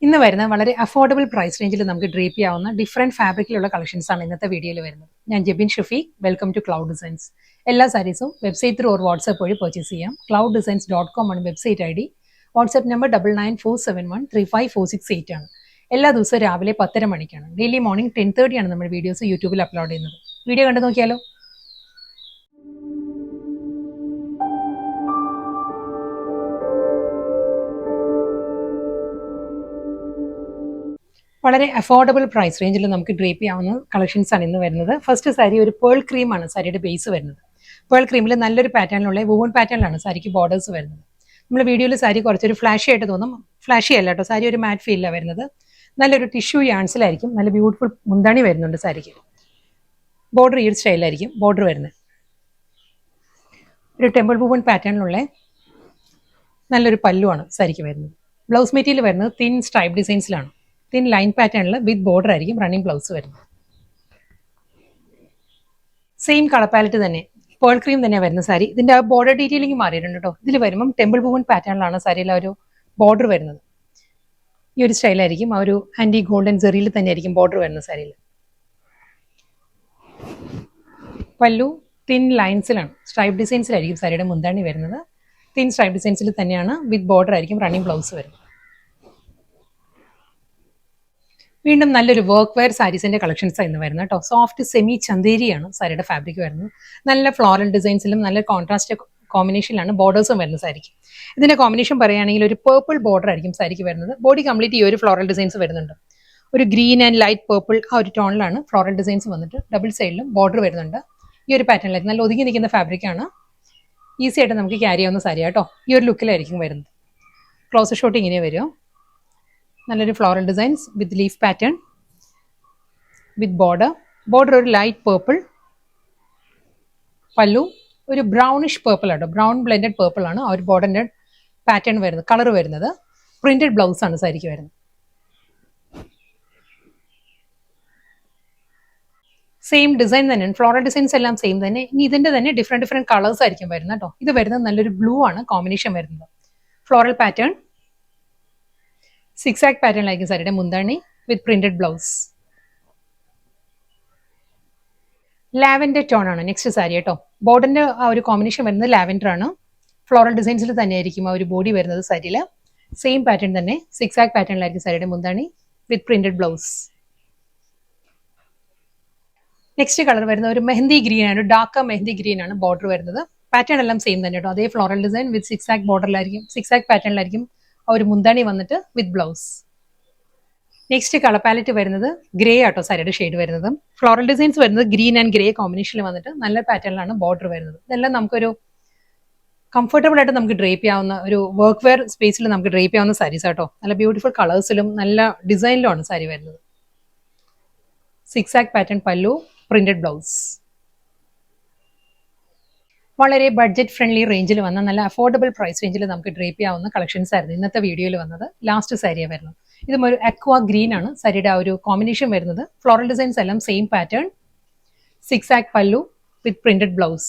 ഇന്ന് വരുന്ന വളരെ അഫോർഡബിൾ പ്രൈസ് റേഞ്ചിൽ നമുക്ക് ഡ്രീപ്പ് ചെയ്യാവുന്ന ഡിഫറെന്റ് ഫാബ്രിക്കിലുള്ള കളക്ഷൻസ് ആണ് ഇന്നത്തെ വീഡിയോയിൽ വരുന്നത്. ഞാൻ Jebin Shafeeq, welcome to cloud designs. എല്ലാ സാരീസും വെബ്സൈറ്റ് ത്രൂ ഓർ വാട്സ്ആപ്പ് വഴി പർച്ചേസ് ചെയ്യാം. clouddesigns.com ആണ് വെബ്സൈറ്റ് ID. വാട്സ്ആപ്പ് നമ്പർ 9947135468 ആണ്. എല്ലാ ദിവസവും രാവിലെ 10:30 മണിക്കാണ്. ഡെയിലി മോർണിംഗ് 10:30 ആണ് നമ്മൾ വീഡിയോസ് യൂട്യൂബിൽ അപ്ലോഡ് ചെയ്യുന്നത്. വീഡിയോ കണ്ടു നോക്കിയാലോ. വളരെ അഫോർഡബിൾ പ്രൈസ് റേഞ്ചിൽ നമുക്ക് ഡ്രീപ്പ് ചെയ്യാവുന്ന കളക്ഷൻസ് ആണ് ഇന്ന് വരുന്നത്. ഫസ്റ്റ് സാരി ഒരു പേൾ ക്രീമാണ് സാരിയുടെ ബേസ് വരുന്നത്. പേൾ ക്രീമിൽ നല്ലൊരു പാറ്റേണിലുള്ള വുവൺ പാറ്റേണിലാണ് സാരിക്ക് ബോർഡേഴ്സ് വരുന്നത്. നമ്മൾ വീഡിയോയിൽ സാരി കുറച്ചൊരു ഫ്ലാഷി ആയിട്ട് തോന്നും. ഫ്ലാഷി അല്ല കേട്ടോ, സാരി ഒരു മാറ്റ് ഫീലാണ് വരുന്നത്. നല്ലൊരു ടിഷ്യൂ യാൺസിലായിരിക്കും. നല്ല ബ്യൂട്ടിഫുൾ മുന്താണി വരുന്നുണ്ട് സാരിക്ക്. ബോർഡർ ഈ ഒരു സ്റ്റൈലായിരിക്കും ബോർഡർ വരുന്നത്. ഒരു ടെമ്പിൾ വുവൺ പാറ്റേണിലുള്ള നല്ലൊരു പല്ലുവാണ് സാരിക്ക് വരുന്നത്. ബ്ലൗസ് മെറ്റീരിയൽ വരുന്നത് തിൻ സ്ട്രൈപ്പ് ഡിസൈൻസിലാണ്. തിൻ ലൈൻ പാറ്റേണിൽ വിത്ത് ബോർഡർ ആയിരിക്കും റണ്ണിങ് ബ്ലൗസ് വരുന്നത്. സെയിം കളർ പാലറ്റ് തന്നെ, പേൾ ക്രീം തന്നെ വരുന്ന സാരി. ഇതിന്റെ ആ ബോർഡർ ഡീറ്റെയിലിംഗ് മാറിയിട്ടുണ്ട് കേട്ടോ. ഇതിൽ വരുമ്പം ടെമ്പിൾ വുവൺ പാറ്റേണിലാണ് സാരിയിൽ ആ ഒരു ബോർഡർ വരുന്നത്. ഈ ഒരു സ്റ്റൈലായിരിക്കും. ആ ഒരു ആന്റി ഗോൾഡൻ സെറിയിൽ തന്നെ ആയിരിക്കും ബോർഡർ വരുന്ന സാരിയിൽ. പല്ലു തിൻ ലൈൻസിലാണ്, സ്ട്രൈപ്പ് ഡിസൈൻസിലായിരിക്കും സാരിയുടെ മുന്താണി വരുന്നത്. തിൻ സ്ട്രൈപ്പ് ഡിസൈൻസിൽ തന്നെയാണ് വിത്ത് ബോർഡർ ആയിരിക്കും റണ്ണിങ് ബ്ലൗസ് വരുന്നത്. വീണ്ടും നല്ലൊരു വർക്ക് വെയർ സാരീസിന്റെ കളക്ഷൻസ് ആയിരുന്നു വരുന്നത് കേട്ടോ. സോഫ്റ്റ് സെമി ചന്തേരിയാണ് സാരിയുടെ ഫാബ്രിക് വരുന്നത്. നല്ല ഫ്ലോറൽ ഡിസൈൻസിലും നല്ല കോൺട്രാസ്റ്റ് കോമ്പിനേഷനിലാണ് ബോർഡേഴ്സും വരുന്നത് സാരിക്ക്. ഇതിന്റെ കോമ്പിനേഷൻ പറയുകയാണെങ്കിൽ ഒരു പേർപ്പിൾ ബോർഡർ ആയിരിക്കും സാരിക്ക് വരുന്നത്. ബോഡി കംപ്ലീറ്റ് ഈ ഒരു ഫ്ലോറൽ ഡിസൈൻസ് വരുന്നുണ്ട്. ഒരു ഗ്രീൻ ആൻഡ് ലൈറ്റ് പേർപ്പിൾ ആ ഒരു ടോണിലാണ് ഫ്ലോറൽ ഡിസൈൻസ് വന്നിട്ട് ഡബിൾ സൈഡിലും ബോർഡർ വരുന്നുണ്ട്. ഈ ഒരു പാറ്റേണിലായിരിക്കും നല്ല ഒതുങ്ങി നിൽക്കുന്ന ഫാബ്രിക്കാണ്. ഈസി ആയിട്ട് നമുക്ക് ക്യാരി ചെയ്യാവുന്ന സാരി കേട്ടോ. ഈ ഒരു ലുക്കിലായിരിക്കും വരുന്നത്. ക്ലോസ് ഷോട്ട് ഇങ്ങനെ വരും. നല്ലൊരു ഫ്ലോറൽ ഡിസൈൻസ് വിത്ത് ലീഫ് പാറ്റേൺ വിത്ത് ബോർഡർ ഒരു ലൈറ്റ് പേർപ്പിൾ. പല്ലു ഒരു ബ്രൗണിഷ് പേർപ്പിൾ ആട്ടോ, ബ്രൗൺ ബ്ലെൻഡഡ് പേർപ്പിൾ ആണ് ആ ഒരു ബോർഡറിന്റെ പാറ്റേൺ വരുന്നത്, കളർ വരുന്നത്. പ്രിന്റഡ് ബ്ലൗസ് ആണ് സാരിക്ക് വരുന്നത്. സെയിം ഡിസൈൻ തന്നെയാണ്, ഫ്ലോറൽ ഡിസൈൻസ് എല്ലാം സെയിം തന്നെ. ഇനി ഇതിന്റെ തന്നെ ഡിഫറെന്റ് കളേഴ്സ് ആയിരിക്കും വരുന്നത് കേട്ടോ. ഇത് വരുന്നത് നല്ലൊരു ബ്ലൂ ആണ് കോമ്പിനേഷൻ വരുന്നത്. ഫ്ലോറൽ പാറ്റേൺ സിക്സാക് പാറ്റേണിലായിരിക്കും സാരിയുടെ മുന്താണി with printed blouse. Lavender tone ആണ് നെക്സ്റ്റ് സാരി കേട്ടോ. ബോർഡറിന്റെ ആ ഒരു കോമ്പിനേഷൻ വരുന്നത് ലാവൻഡർ ആണ്. ഫ്ലോറൽ ഡിസൈൻസിൽ തന്നെയായിരിക്കും ആ ഒരു ബോഡി വരുന്നത് സാരിയിൽ. സെയിം പാറ്റേൺ തന്നെ സിക്സാക് പാറ്റേണിലായിരിക്കും സാരിയുടെ മുന്താണി with printed blouse. Next colour വരുന്നത് ഒരു മെഹന്തി ഗ്രീൻ ആണ്, ഡാർക്ക് മെഹന്തി ഗ്രീൻ ആണ് ബോർഡർ വരുന്നത്. പാറ്റേൺ എല്ലാം സെയിം തന്നെ കേട്ടോ. അതേ ഫ്ലോറൽ ഡിസൈൻ വിത്ത് സിക്സാക് ബോർഡറിലായിരിക്കും, സിക്സാക് പാറ്റേണിലായിരിക്കും ആ ഒരു മുന്താണി വന്നിട്ട് with blouse. Next colour palette വരുന്നത് ഗ്രേ ആട്ടോ സാരിയുടെ ഷെയ്ഡ് വരുന്നത്. ഫ്ലോറൽ ഡിസൈൻസ് വരുന്നത് ഗ്രീൻ ആൻഡ് ഗ്രേ കോമ്പിനേഷനിൽ വന്നിട്ട് നല്ല പാറ്റേണിലാണ് ബോർഡർ വരുന്നത്. ഇതെല്ലാം നമുക്കൊരു കംഫർട്ടബിൾ ആയിട്ട് നമുക്ക് ഡ്രേപ്പ് ചെയ്യാവുന്ന ഒരു വർക്ക് വെയർ സ്പേസിൽ നമുക്ക് ഡ്രേപ്പ് ചെയ്യാവുന്ന സാരീസ് ആട്ടോ. നല്ല ബ്യൂട്ടിഫുൾ കളേഴ്സിലും നല്ല ഡിസൈനിലുമാണ് സാരി വരുന്നത്. സിക്സാക് പാറ്റേൺ പല്ലു, പ്രിന്റഡ് ബ്ലൗസ്. വളരെ ബഡ്ജറ്റ് ഫ്രണ്ട്ലി റേഞ്ചിൽ വന്ന നല്ല അഫോർഡബിൾ പ്രൈസ് റേഞ്ചിൽ നമുക്ക് ഡ്രേപ്പ് ചെയ്യാവുന്ന കളക്ഷൻസ് ആയിരുന്നു ഇന്നത്തെ വീഡിയോയിൽ വന്നത്. ലാസ്റ്റ് സാരിയാണ് വരുന്നത്. ഇതും ഒരു അക്വാ ഗ്രീൻ ആണ് സാരിയുടെ ആ ഒരു കോമ്പിനേഷൻ വരുന്നത്. ഫ്ലോറൽ ഡിസൈൻസ് എല്ലാം സെയിം പാറ്റേൺ, സിക്സാക് പല്ലു വിത്ത് പ്രിന്റഡ് ബ്ലൗസ്.